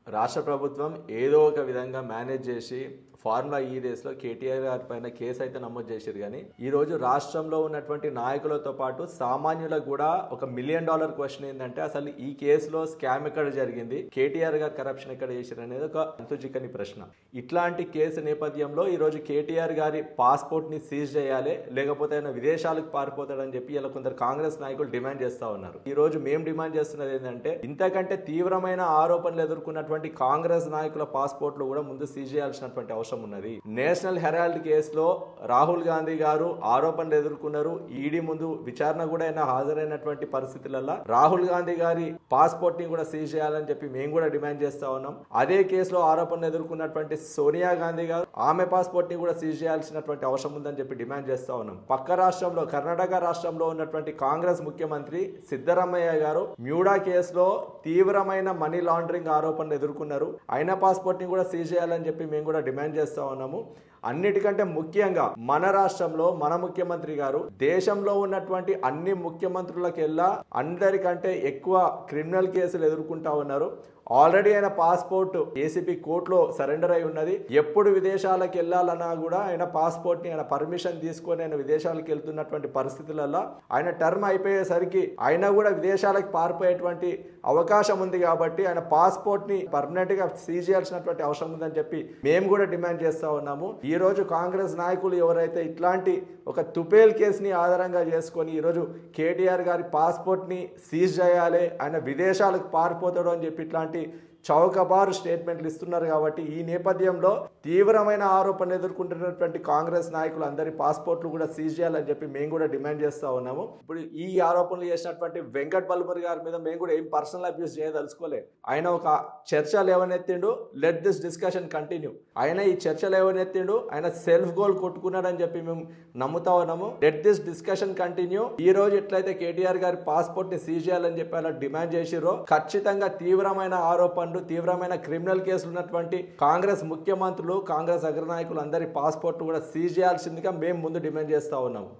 రాష్ట్ర ప్రభుత్వం ఏదో ఒక విధంగా మేనేజ్ చేసి ఫార్ములా ఈ రేస్లో కేటీఆర్ గారి పైన కేసు అయితే నమోదు చేశారు. కానీ ఈరోజు రాష్ట్రంలో ఉన్నటువంటి నాయకులతో పాటు సామాన్యులకు కూడా ఒక $1 మిలియన్ క్వశ్చన్ ఏంటంటే అసలు ఈ కేసులో స్కామ్ ఎక్కడ జరిగింది, కేటీఆర్ గారు కరప్షన్ ఎక్కడ చేశారు అనేది ఒక అంతుచిక్కని ప్రశ్న. ఇట్లాంటి కేసు నేపథ్యంలో ఈరోజు కేటీఆర్ గారి పాస్పోర్ట్ని సీజ్ చేయాలి, లేకపోతే ఆయన విదేశాలకు పారిపోతాడని చెప్పి ఇలా కొందరు కాంగ్రెస్ నాయకులు డిమాండ్ చేస్తా ఉన్నారు. ఈ రోజు మేము డిమాండ్ చేస్తున్నది ఏంటంటే ఇంతకంటే తీవ్రమైన ఆరోపణలు ఎదుర్కొన్నటువంటి కాంగ్రెస్ నాయకుల పాస్పోర్ట్లు కూడా ముందు సీజ్ చేయాల్సినటువంటి అవసరం ఉన్నది. నేషనల్ హెరాల్డ్ కేసులో రాహుల్ గాంధీ గారు ఆరోపణలు ఎదుర్కొన్నారు. ఈడీ ముందు విచారణ కూడా ఆయన హాజరైనటువంటి పరిస్థితులలో రాహుల్ గాంధీ గారి పాస్పోర్ట్ ని కూడా సీజ్ చేయాలని చెప్పి మేము కూడా డిమాండ్ చేస్తా ఉన్నాం. అదే కేసులో ఆరోపణలు ఎదుర్కొన్నటువంటి సోనియా గాంధీ గారు ఆమె పాస్పోర్ట్ ని కూడా సీజ్ చేయాల్సినటువంటి అవసరం ఉందని చెప్పి డిమాండ్ చేస్తా ఉన్నాం. పక్క రాష్ట్రంలో కర్ణాటక రాష్ట్రంలో ఉన్నటువంటి కాంగ్రెస్ ముఖ్యమంత్రి సిద్ధరామయ్య గారు మ్యూడా కేసులో తీవ్రమైన మనీ లాండరింగ్ ఆరోపణలు ఎదుర్కొన్నారు. ఆయన పాస్పోర్ట్ ని కూడా సీజ్ చేయాలని చెప్పి మేము కూడా డిమాండ్ చేస్తా ఉన్నాము. అన్నిటికంటే ముఖ్యంగా మన రాష్ట్రంలో మన ముఖ్యమంత్రి గారు దేశంలో ఉన్నటువంటి అన్ని ముఖ్యమంత్రులకెల్లా అందరికంటే ఎక్కువ క్రిమినల్ కేసులు ఎదుర్కొంటా ఉన్నారు. ఆల్రెడీ ఆయన పాస్పోర్ట్ ఏసీబీ కోర్టులో సరెండర్ అయి ఉన్నది. ఎప్పుడు విదేశాలకు వెళ్ళాలన్నా కూడా ఆయన పాస్పోర్ట్ ని ఆయన పర్మిషన్ తీసుకొని ఆయన విదేశాలకు వెళ్తున్నటువంటి పరిస్థితులలో ఆయన టర్మ్ అయిపోయేసరికి ఆయన కూడా విదేశాలకు పారిపోయేటువంటి అవకాశం ఉంది. కాబట్టి ఆయన పాస్పోర్ట్ ని పర్మనెంట్ గా సీజ్ చేయాల్సినటువంటి అవసరం ఉందని చెప్పి మేము కూడా డిమాండ్ చేస్తా ఉన్నాము. ఈ రోజు కాంగ్రెస్ నాయకులు ఎవరైతే ఇట్లాంటి ఒక తుపేల్ కేసుని ఆధారంగా చేసుకొని ఈరోజు కేటీఆర్ గారి పాస్పోర్ట్ ని సీజ్ చేయాలి, ఆయన విదేశాలకు పారిపోతాడు అని చెప్పి ఇట్లాంటి చౌకబారు స్టేట్మెంట్లు ఇస్తున్నారు. కాబట్టి ఈ నేపథ్యంలో తీవ్రమైన ఆరోపణలు ఎదుర్కొంటున్నటువంటి కాంగ్రెస్ నాయకులు అందరి పాస్పోర్ట్లు కూడా సీజ్ చేయాలని చెప్పి మేము కూడా డిమాండ్ చేస్తా ఉన్నాము. ఇప్పుడు ఈ ఆరోపణలు చేసినటువంటి వెంకట్ బల్మూరి గారి మీద మేము కూడా ఏం పర్సనల్ అబ్యూస్ చేయదలుచుకోలే. ఆయన ఒక చర్చ లేవనెత్తిండు, లెట్ దిస్ డిస్కషన్ కంటిన్యూ. ఆయన ఈ చర్చ లేవనెత్తిండు, ఆయన సెల్ఫ్ గోల్ కొట్టుకున్నాడని చెప్పి మేము నమ్ముతా ఉన్నాము. Let this discussion continue. ఈ రోజు ఎట్లయితే కేటీఆర్ గారి పాస్పోర్ట్ ని సీజ్ చేయాలని చెప్పి అలా డిమాండ్ చేసిరో ఖచ్చితంగా తీవ్రమైన ఆరోపణలు, తీవ్రమైన క్రిమినల్ కేసులు ఉన్నటువంటి కాంగ్రెస్ ముఖ్యమంత్రులు, కాంగ్రెస్ అగ్రనాయకులు అందరి పాస్పోర్ట్ కూడా సీజ్ చేయాల్సిందిగా మేము ముందు డిమాండ్ చేస్తా ఉన్నాము.